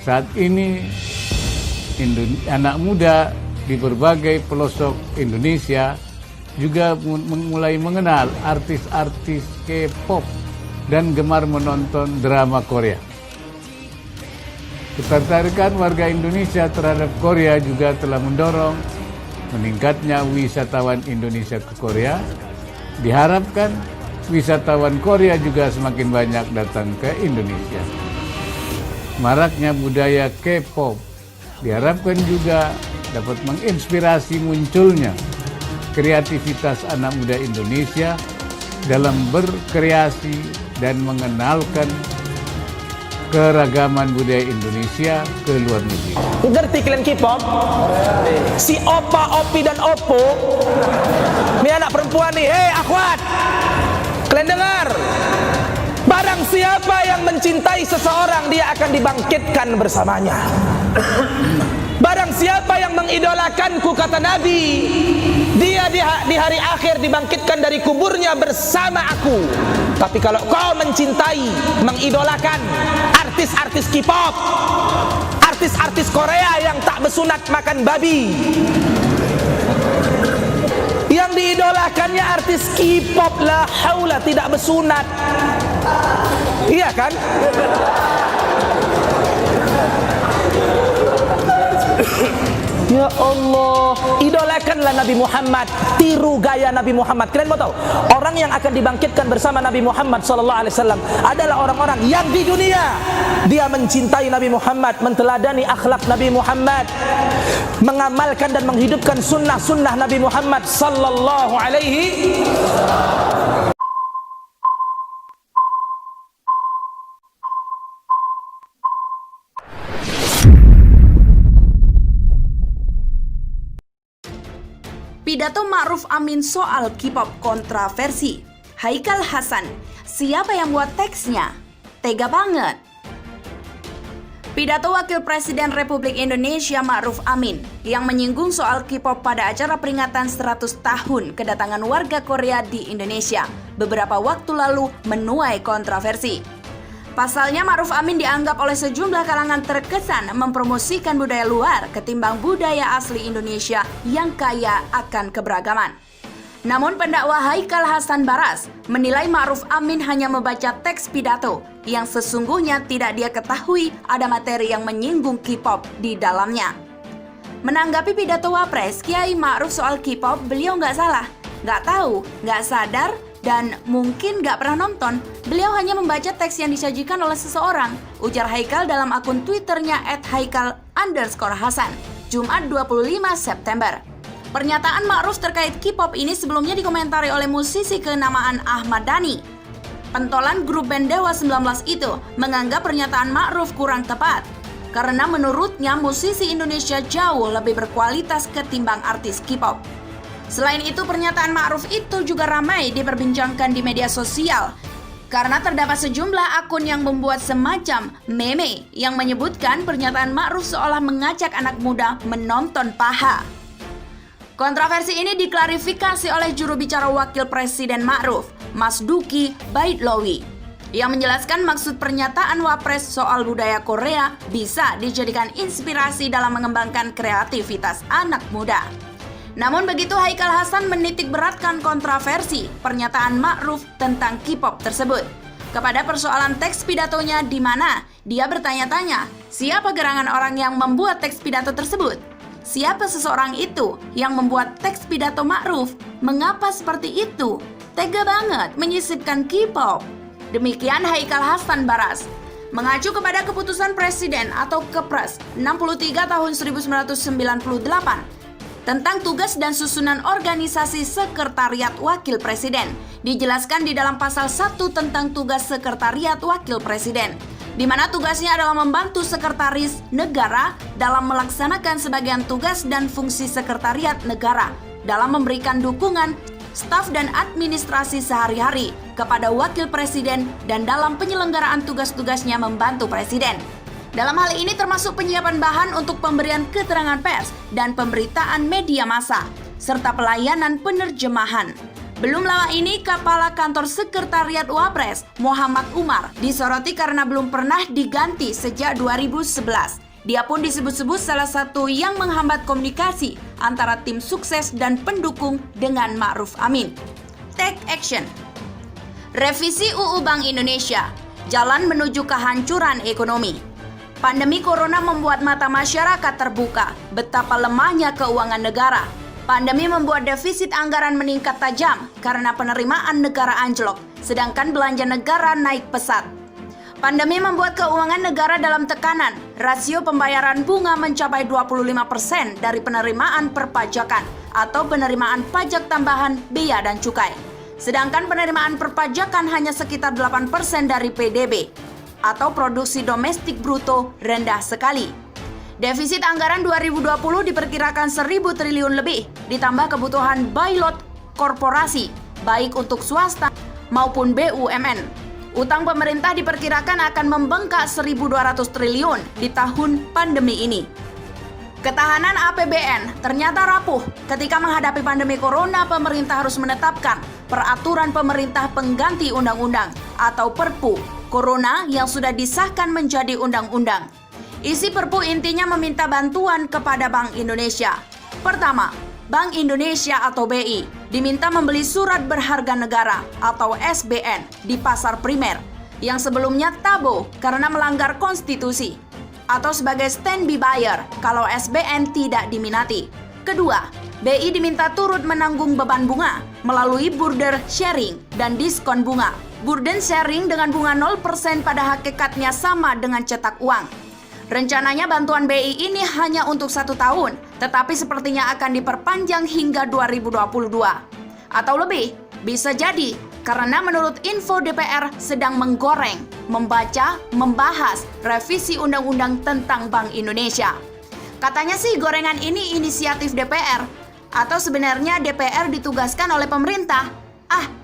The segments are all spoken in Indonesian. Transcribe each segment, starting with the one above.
Saat ini anak muda di berbagai pelosok Indonesia juga mulai mengenal artis-artis K-pop dan gemar menonton drama Korea. Ketertarikan warga Indonesia terhadap Korea juga telah mendorong meningkatnya wisatawan Indonesia ke Korea. Diharapkan wisatawan Korea juga semakin banyak datang ke Indonesia. Maraknya budaya K-pop diharapkan juga dapat menginspirasi munculnya kreativitas anak muda Indonesia dalam berkreasi dan mengenalkan keragaman budaya Indonesia ke luar negeri. Ngerti kalian K-pop? Si Opa, Opi, dan Oppo, ini anak perempuan nih, hei akhwat, kalian dengar? Barang siapa yang mencintai seseorang, dia akan dibangkitkan bersamanya. Barang siapa yang mengidolakanku, kata Nabi, dia di hari akhir dibangkitkan dari kuburnya bersama aku. Tapi kalau kau mencintai, mengidolakan artis-artis K-pop, artis-artis Korea yang tak bersunat makan babi, yang diidolakannya artis K-pop, la haula, tidak bersunat, iya kan? Ya Allah, idolakanlah Nabi Muhammad, tiru gaya Nabi Muhammad. Kalian mau tahu, orang yang akan dibangkitkan bersama Nabi Muhammad SAW adalah orang-orang yang di dunia dia mencintai Nabi Muhammad, menteladani akhlak Nabi Muhammad, mengamalkan dan menghidupkan sunnah-sunnah Nabi Muhammad sallallahu alaihi. Pidato Ma'ruf Amin soal K-pop kontroversi. Haikal Hasan, siapa yang buat teksnya? Tega banget. Pidato Wakil Presiden Republik Indonesia Ma'ruf Amin yang menyinggung soal K-pop pada acara peringatan 100 tahun kedatangan warga Korea di Indonesia beberapa waktu lalu menuai kontroversi. Pasalnya, Ma'ruf Amin dianggap oleh sejumlah kalangan terkesan mempromosikan budaya luar ketimbang budaya asli Indonesia yang kaya akan keberagaman. Namun pendakwa Haikal Hasan Baras menilai Ma'ruf Amin hanya membaca teks pidato yang sesungguhnya tidak dia ketahui ada materi yang menyinggung K-pop di dalamnya. Menanggapi pidato Wapres Kiai Ma'ruf soal K-pop, beliau nggak salah, nggak tahu, nggak sadar, dan mungkin gak pernah nonton. Beliau hanya membaca teks yang disajikan oleh seseorang, ujar Haikal dalam akun Twitternya @haikal_hasan, Jumat 25 September. Pernyataan Ma'ruf terkait K-pop ini sebelumnya dikomentari oleh musisi kenamaan Ahmad Dhani. Pentolan grup band Dewa 19 itu menganggap pernyataan Ma'ruf kurang tepat, karena menurutnya musisi Indonesia jauh lebih berkualitas ketimbang artis K-pop. Selain itu, pernyataan Ma'ruf itu juga ramai diperbincangkan di media sosial karena terdapat sejumlah akun yang membuat semacam meme yang menyebutkan pernyataan Ma'ruf seolah mengajak anak muda menonton paha. Kontroversi ini diklarifikasi oleh juru bicara Wakil Presiden Ma'ruf, Mas Duki Baitlawi, yang menjelaskan maksud pernyataan Wapres soal budaya Korea bisa dijadikan inspirasi dalam mengembangkan kreativitas anak muda. Namun begitu, Haikal Hasan menitik beratkan kontroversi pernyataan Ma'ruf tentang K-pop tersebut kepada persoalan teks pidatonya, di mana dia bertanya-tanya siapa gerangan orang yang membuat teks pidato tersebut. Siapa seseorang itu yang membuat teks pidato Ma'ruf? Mengapa seperti itu? Tega banget menyisipkan K-pop. Demikian Haikal Hasan Baras. Mengacu kepada keputusan Presiden atau Kepres 63 tahun 1998 tentang tugas dan susunan organisasi Sekretariat Wakil Presiden, dijelaskan di dalam pasal 1 tentang tugas Sekretariat Wakil Presiden, di mana tugasnya adalah membantu Sekretaris Negara dalam melaksanakan sebagian tugas dan fungsi Sekretariat Negara dalam memberikan dukungan staf dan administrasi sehari-hari kepada Wakil Presiden dan dalam penyelenggaraan tugas-tugasnya membantu Presiden. Dalam hal ini termasuk penyiapan bahan untuk pemberian keterangan pers dan pemberitaan media massa, serta pelayanan penerjemahan. Belum lama ini, Kepala Kantor Sekretariat Wapres, Muhammad Umar, disoroti karena belum pernah diganti sejak 2011. Dia pun disebut-sebut salah satu yang menghambat komunikasi antara tim sukses dan pendukung dengan Ma'ruf Amin. Take action. Revisi UU Bank Indonesia, jalan menuju kehancuran ekonomi. Pandemi corona membuat mata masyarakat terbuka betapa lemahnya keuangan negara. Pandemi membuat defisit anggaran meningkat tajam karena penerimaan negara anjlok, sedangkan belanja negara naik pesat. Pandemi membuat keuangan negara dalam tekanan. Rasio pembayaran bunga mencapai 25% dari penerimaan perpajakan atau penerimaan pajak tambahan bea dan cukai. Sedangkan penerimaan perpajakan hanya sekitar 8% dari PDB atau produksi domestik bruto rendah sekali. Defisit anggaran 2020 diperkirakan 1.000 triliun lebih, ditambah kebutuhan bailot korporasi, baik untuk swasta maupun BUMN. Utang pemerintah diperkirakan akan membengkak 1.200 triliun di tahun pandemi ini. Ketahanan APBN ternyata rapuh ketika menghadapi pandemi corona. Pemerintah harus menetapkan peraturan pemerintah pengganti undang-undang atau Perpu Corona yang sudah disahkan menjadi undang-undang. Isi Perpu intinya meminta bantuan kepada Bank Indonesia. Pertama, Bank Indonesia atau BI diminta membeli surat berharga negara atau SBN di pasar primer yang sebelumnya tabu karena melanggar konstitusi, atau sebagai standby buyer kalau SBN tidak diminati. Kedua, BI diminta turut menanggung beban bunga melalui burden sharing dan diskon bunga. Burden sharing dengan bunga 0% pada hakikatnya sama dengan cetak uang. Rencananya bantuan BI ini hanya untuk 1 tahun, tetapi sepertinya akan diperpanjang hingga 2022. Atau lebih, bisa jadi karena menurut info DPR sedang menggoreng, membaca, membahas revisi undang-undang tentang Bank Indonesia. Katanya sih gorengan ini inisiatif DPR, atau sebenarnya DPR ditugaskan oleh pemerintah.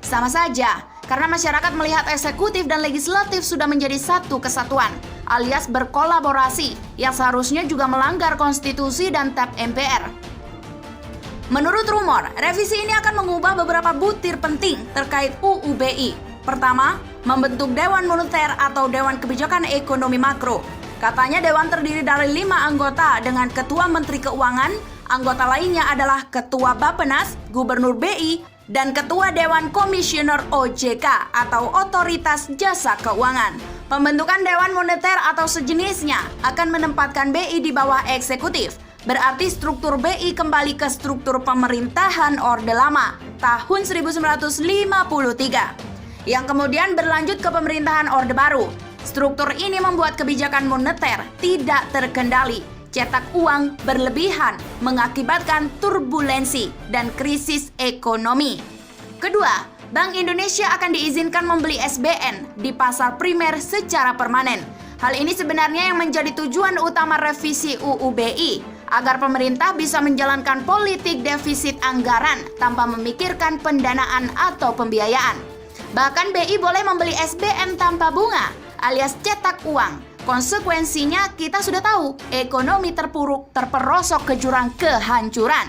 Sama saja, karena masyarakat melihat eksekutif dan legislatif sudah menjadi satu kesatuan, alias berkolaborasi, yang seharusnya juga melanggar konstitusi dan TAP MPR. Menurut rumor, revisi ini akan mengubah beberapa butir penting terkait UU BI. Pertama, membentuk Dewan Moneter atau Dewan Kebijakan Ekonomi Makro. Katanya dewan terdiri dari 5 anggota dengan Ketua Menteri Keuangan, anggota lainnya adalah Ketua Bappenas, Gubernur BI, dan Ketua Dewan Komisioner OJK atau Otoritas Jasa Keuangan. Pembentukan Dewan Moneter atau sejenisnya akan menempatkan BI di bawah eksekutif. Berarti struktur BI kembali ke struktur pemerintahan Orde Lama tahun 1953 yang kemudian berlanjut ke pemerintahan Orde Baru. Struktur ini membuat kebijakan moneter tidak terkendali, cetak uang berlebihan, mengakibatkan turbulensi dan krisis ekonomi. Kedua, Bank Indonesia akan diizinkan membeli SBN di pasar primer secara permanen. Hal ini sebenarnya yang menjadi tujuan utama revisi UU BI, agar pemerintah bisa menjalankan politik defisit anggaran tanpa memikirkan pendanaan atau pembiayaan. Bahkan BI boleh membeli SBN tanpa bunga, alias cetak uang. Konsekuensinya kita sudah tahu, ekonomi terperosok ke jurang kehancuran.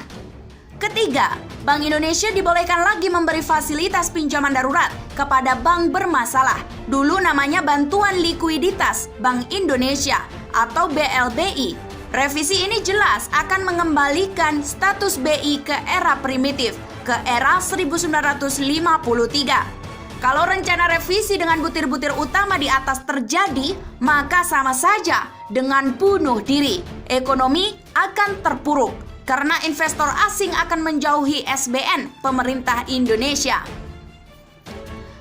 Ketiga, Bank Indonesia dibolehkan lagi memberi fasilitas pinjaman darurat kepada bank bermasalah. Dulu namanya Bantuan Likuiditas Bank Indonesia atau BLBI. Revisi ini jelas akan mengembalikan status BI ke era primitif, ke era 1953. Kalau rencana revisi dengan butir-butir utama di atas terjadi, maka sama saja dengan bunuh diri. Ekonomi akan terpuruk karena investor asing akan menjauhi SBN pemerintah Indonesia.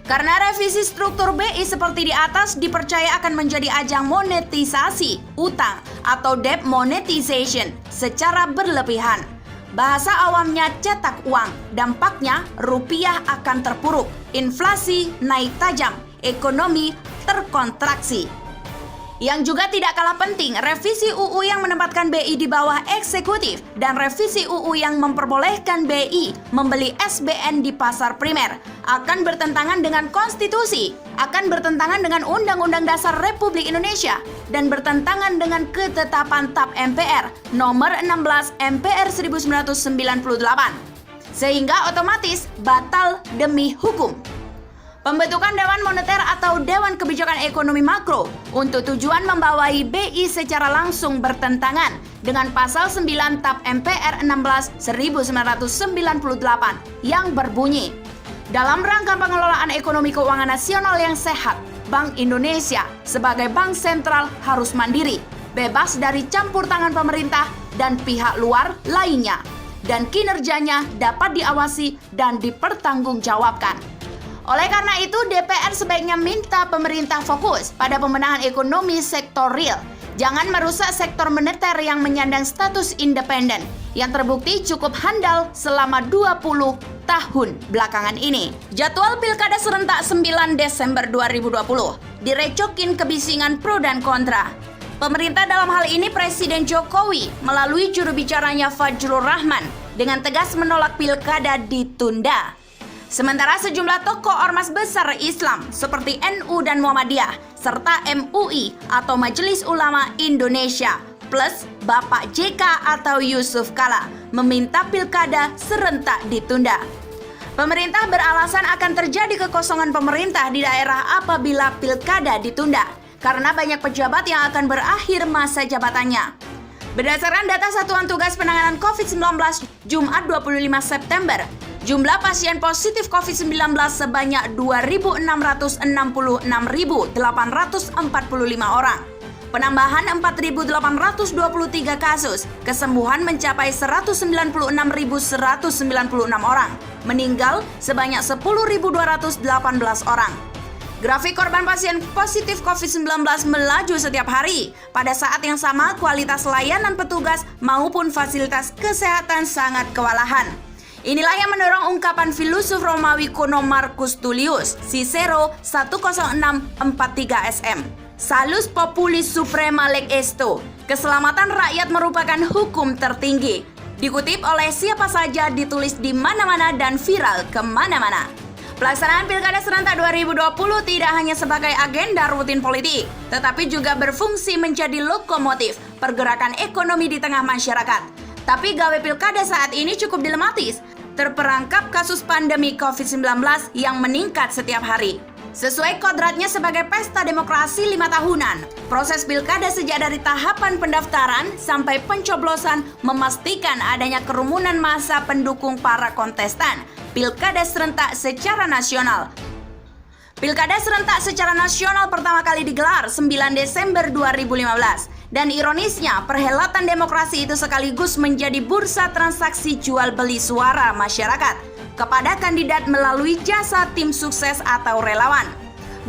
Karena revisi struktur BI seperti di atas dipercaya akan menjadi ajang monetisasi utang atau debt monetization secara berlebihan. Bahasa awamnya cetak uang, dampaknya rupiah akan terpuruk, inflasi naik tajam, ekonomi terkontraksi. Yang juga tidak kalah penting, revisi UU yang menempatkan BI di bawah eksekutif dan revisi UU yang memperbolehkan BI membeli SBN di pasar primer akan bertentangan dengan konstitusi, akan bertentangan dengan Undang-Undang Dasar Republik Indonesia, dan bertentangan dengan ketetapan TAP MPR nomor 16 MPR 1998. sehingga otomatis batal demi hukum. Pembentukan Dewan Moneter atau Dewan Kebijakan Ekonomi Makro untuk tujuan membawai BI secara langsung bertentangan dengan pasal 9 TAP MPR 16 1998 yang berbunyi, dalam rangka pengelolaan ekonomi keuangan nasional yang sehat, Bank Indonesia sebagai bank sentral harus mandiri, bebas dari campur tangan pemerintah dan pihak luar lainnya, dan kinerjanya dapat diawasi dan dipertanggungjawabkan. Oleh karena itu, DPR sebaiknya minta pemerintah fokus pada pembenahan ekonomi sektor real. Jangan merusak sektor moneter yang menyandang status independen, yang terbukti cukup handal selama 20 tahun belakangan ini. Jadwal Pilkada serentak 9 Desember 2020 direcokin kebisingan pro dan kontra. Pemerintah dalam hal ini Presiden Jokowi melalui juru bicaranya Fajrul Rahman dengan tegas menolak pilkada ditunda. Sementara sejumlah tokoh ormas besar Islam seperti NU dan Muhammadiyah serta MUI atau Majelis Ulama Indonesia plus Bapak JK atau Yusuf Kala meminta pilkada serentak ditunda. Pemerintah beralasan akan terjadi kekosongan pemerintah di daerah apabila pilkada ditunda karena banyak pejabat yang akan berakhir masa jabatannya. Berdasarkan data Satuan Tugas Penanganan COVID-19 Jumat 25 September, jumlah pasien positif COVID-19 sebanyak 2.666.845 orang. Penambahan 4.823 kasus, kesembuhan mencapai 196.196 orang, meninggal sebanyak 10.218 orang. Grafik korban pasien positif COVID-19 melaju setiap hari. Pada saat yang sama, kualitas layanan petugas maupun fasilitas kesehatan sangat kewalahan. Inilah yang mendorong ungkapan filosof Romawi kuno Marcus Tullius, Cicero 10643 SM. Salus populis suprema leg esto. Keselamatan rakyat merupakan hukum tertinggi. Dikutip oleh siapa saja, ditulis di mana-mana dan viral kemana-mana. Pelaksanaan Pilkada Serentak 2020 tidak hanya sebagai agenda rutin politik, tetapi juga berfungsi menjadi lokomotif pergerakan ekonomi di tengah masyarakat. Tapi gawe pilkada saat ini cukup dilematis, terperangkap kasus pandemi COVID-19 yang meningkat setiap hari. Sesuai kodratnya sebagai pesta demokrasi 5 tahunan, proses pilkada sejak dari tahapan pendaftaran sampai pencoblosan memastikan adanya kerumunan massa pendukung para kontestan. Pilkada serentak secara nasional. Pilkada serentak secara nasional pertama kali digelar 9 Desember 2015. Dan ironisnya, perhelatan demokrasi itu sekaligus menjadi bursa transaksi jual beli suara masyarakat kepada kandidat melalui jasa tim sukses atau relawan.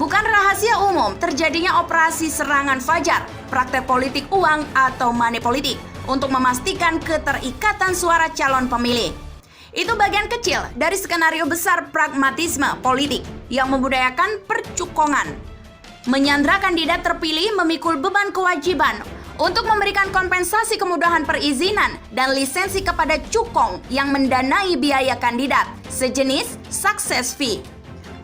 Bukan rahasia umum terjadinya operasi serangan fajar, praktek politik uang atau money politik untuk memastikan keterikatan suara calon pemilih. Itu bagian kecil dari skenario besar pragmatisme politik yang membudayakan percukongan. Menyandra kandidat terpilih memikul beban kewajiban untuk memberikan kompensasi kemudahan perizinan dan lisensi kepada cukong yang mendanai biaya kandidat, sejenis success fee.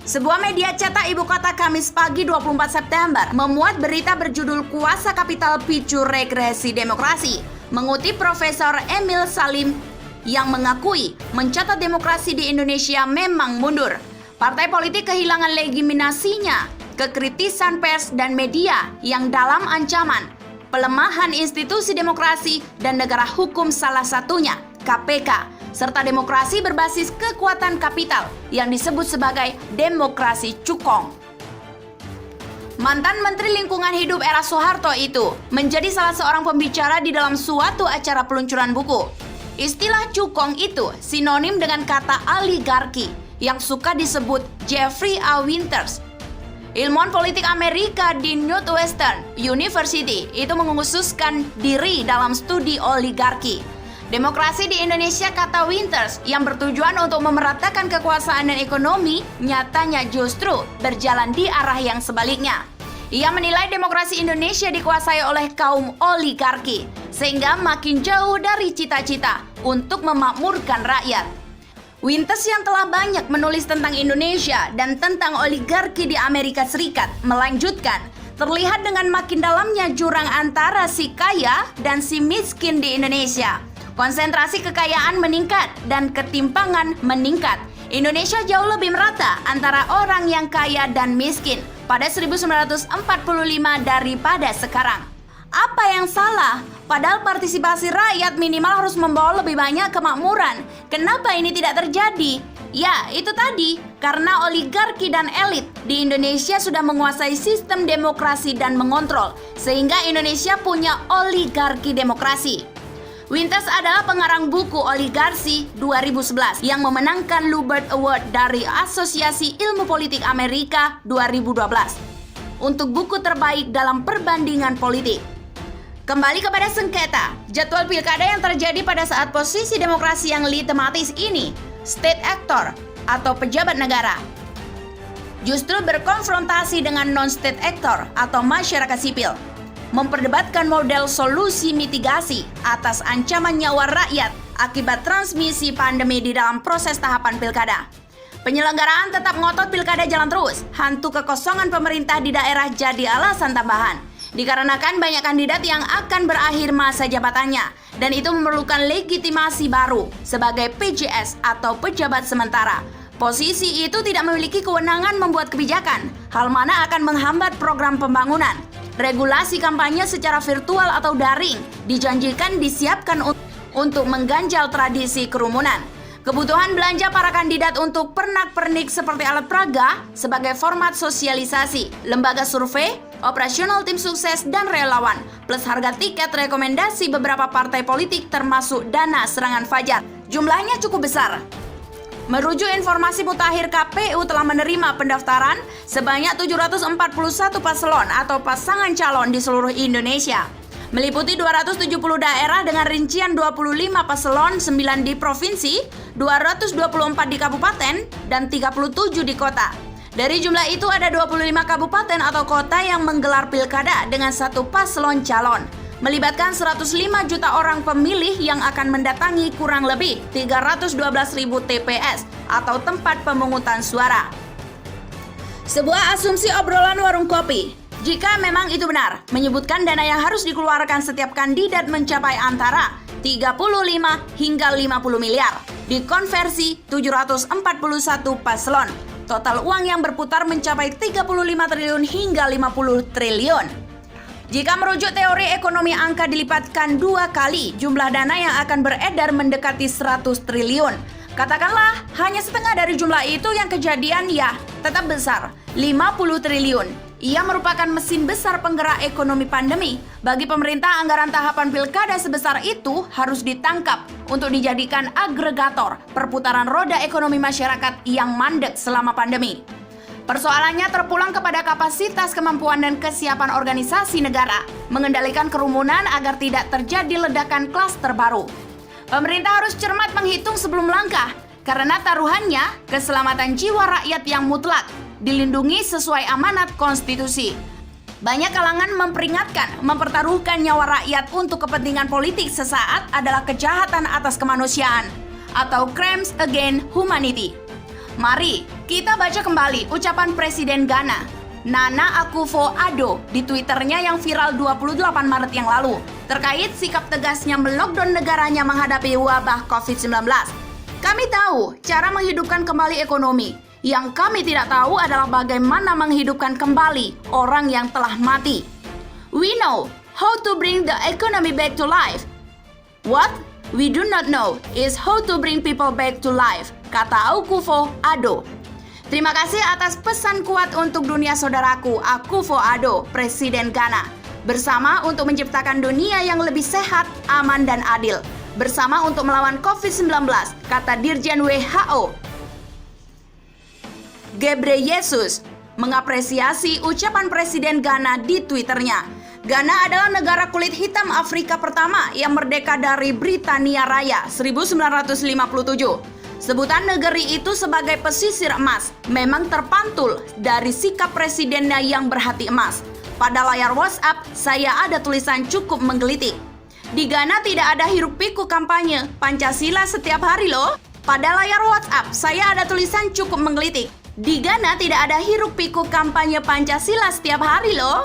Sebuah media cetak ibu kota Kamis pagi 24 September memuat berita berjudul Kuasa Kapital Picu Regresi Demokrasi, mengutip Profesor Emil Salim yang mengakui mencatat demokrasi di Indonesia memang mundur. Partai politik kehilangan legitimasinya, kekritisan pers dan media yang dalam ancaman, pelemahan institusi demokrasi dan negara hukum salah satunya, KPK, serta demokrasi berbasis kekuatan kapital yang disebut sebagai demokrasi cukong. Mantan Menteri Lingkungan Hidup era Soeharto itu menjadi salah seorang pembicara di dalam suatu acara peluncuran buku. Istilah cukong itu sinonim dengan kata oligarki yang suka disebut Jeffrey A. Winters. Ilmuwan politik Amerika di Northwestern University itu mengkhususkan diri dalam studi oligarki. Demokrasi di Indonesia, kata Winters, yang bertujuan untuk memeratakan kekuasaan dan ekonomi, nyatanya justru berjalan di arah yang sebaliknya. Ia menilai demokrasi Indonesia dikuasai oleh kaum oligarki, sehingga makin jauh dari cita-cita untuk memakmurkan rakyat. Winters yang telah banyak menulis tentang Indonesia dan tentang oligarki di Amerika Serikat melanjutkan, terlihat dengan makin dalamnya jurang antara si kaya dan si miskin di Indonesia. Konsentrasi kekayaan meningkat dan ketimpangan meningkat. Indonesia jauh lebih merata antara orang yang kaya dan miskin pada 1945 daripada sekarang. Apa yang salah? Padahal partisipasi rakyat minimal harus membawa lebih banyak kemakmuran. Kenapa ini tidak terjadi? Ya, itu tadi, karena oligarki dan elit di Indonesia sudah menguasai sistem demokrasi dan mengontrol, sehingga Indonesia punya oligarki demokrasi. Winters adalah pengarang buku Oligarsi 2011 yang memenangkan Lubert Award dari Asosiasi Ilmu Politik Amerika 2012 untuk buku terbaik dalam perbandingan politik. Kembali kepada sengketa, jadwal pilkada yang terjadi pada saat posisi demokrasi yang tematis ini, state actor atau pejabat negara, justru berkonfrontasi dengan non-state actor atau masyarakat sipil, memperdebatkan model solusi mitigasi atas ancaman nyawa rakyat akibat transmisi pandemi di dalam proses tahapan pilkada. Penyelenggaraan tetap ngotot pilkada jalan terus, hantu kekosongan pemerintah di daerah jadi alasan tambahan. Dikarenakan banyak kandidat yang akan berakhir masa jabatannya, dan itu memerlukan legitimasi baru sebagai PJS atau pejabat sementara. Posisi itu tidak memiliki kewenangan membuat kebijakan, hal mana akan menghambat program pembangunan. Regulasi kampanye secara virtual atau daring dijanjikan disiapkan untuk mengganjal tradisi kerumunan. Kebutuhan belanja para kandidat untuk pernak-pernik seperti alat peraga sebagai format sosialisasi, lembaga survei, operasional tim sukses dan relawan, plus harga tiket rekomendasi beberapa partai politik termasuk dana serangan fajar. Jumlahnya cukup besar. Merujuk informasi mutakhir, KPU telah menerima pendaftaran sebanyak 741 paslon atau pasangan calon di seluruh Indonesia, meliputi 270 daerah dengan rincian 25 paslon, 9 di provinsi, 224 di kabupaten, dan 37 di kota. Dari jumlah itu ada 25 kabupaten atau kota yang menggelar pilkada dengan satu paslon calon, melibatkan 105 juta orang pemilih yang akan mendatangi kurang lebih 312.000 TPS atau tempat pemungutan suara. Sebuah asumsi obrolan warung kopi, jika memang itu benar, menyebutkan dana yang harus dikeluarkan setiap kandidat mencapai antara 35 hingga 50 miliar, dikonversi 741 paslon. Total uang yang berputar mencapai 35 triliun hingga 50 triliun. Jika merujuk teori ekonomi, angka dilipatkan 2 kali, jumlah dana yang akan beredar mendekati 100 triliun. Katakanlah hanya setengah dari jumlah itu yang kejadian, ya tetap besar, 50 triliun. Ia merupakan mesin besar penggerak ekonomi pandemi. Bagi pemerintah, anggaran tahapan pilkada sebesar itu harus ditangkap untuk dijadikan agregator perputaran roda ekonomi masyarakat yang mandek selama pandemi. Persoalannya terpulang kepada kapasitas, kemampuan, dan kesiapan organisasi negara mengendalikan kerumunan agar tidak terjadi ledakan klaster baru. Pemerintah harus cermat menghitung sebelum langkah, karena taruhannya keselamatan jiwa rakyat yang mutlak dilindungi sesuai amanat konstitusi. Banyak kalangan memperingatkan mempertaruhkan nyawa rakyat untuk kepentingan politik sesaat adalah kejahatan atas kemanusiaan atau crimes against humanity. Mari kita baca kembali ucapan Presiden Ghana, Nana Akufo-Addo, di Twitternya yang viral 28 Maret yang lalu terkait sikap tegasnya melockdown negaranya menghadapi wabah COVID-19. Kami tahu cara menghidupkan kembali ekonomi. Yang kami tidak tahu adalah bagaimana menghidupkan kembali orang yang telah mati. We know how to bring the economy back to life. What we do not know is how to bring people back to life, kata Akufo-Addo. Terima kasih atas pesan kuat untuk dunia saudaraku, Akufo-Addo, Presiden Ghana. Bersama untuk menciptakan dunia yang lebih sehat, aman, dan adil. Bersama untuk melawan COVID-19, kata Dirjen WHO. Ghebreyesus mengapresiasi ucapan Presiden Ghana di Twitternya. Ghana adalah negara kulit hitam Afrika pertama yang merdeka dari Britania Raya 1957. Sebutan negeri itu sebagai pesisir emas memang terpantul dari sikap presidennya yang berhati emas. Pada layar WhatsApp, saya ada tulisan cukup menggelitik. Di Ghana tidak ada hiruk-pikuk kampanye Pancasila setiap hari loh. Pada layar WhatsApp, saya ada tulisan cukup menggelitik. Di Ghana tidak ada hiruk-pikuk kampanye Pancasila setiap hari loh.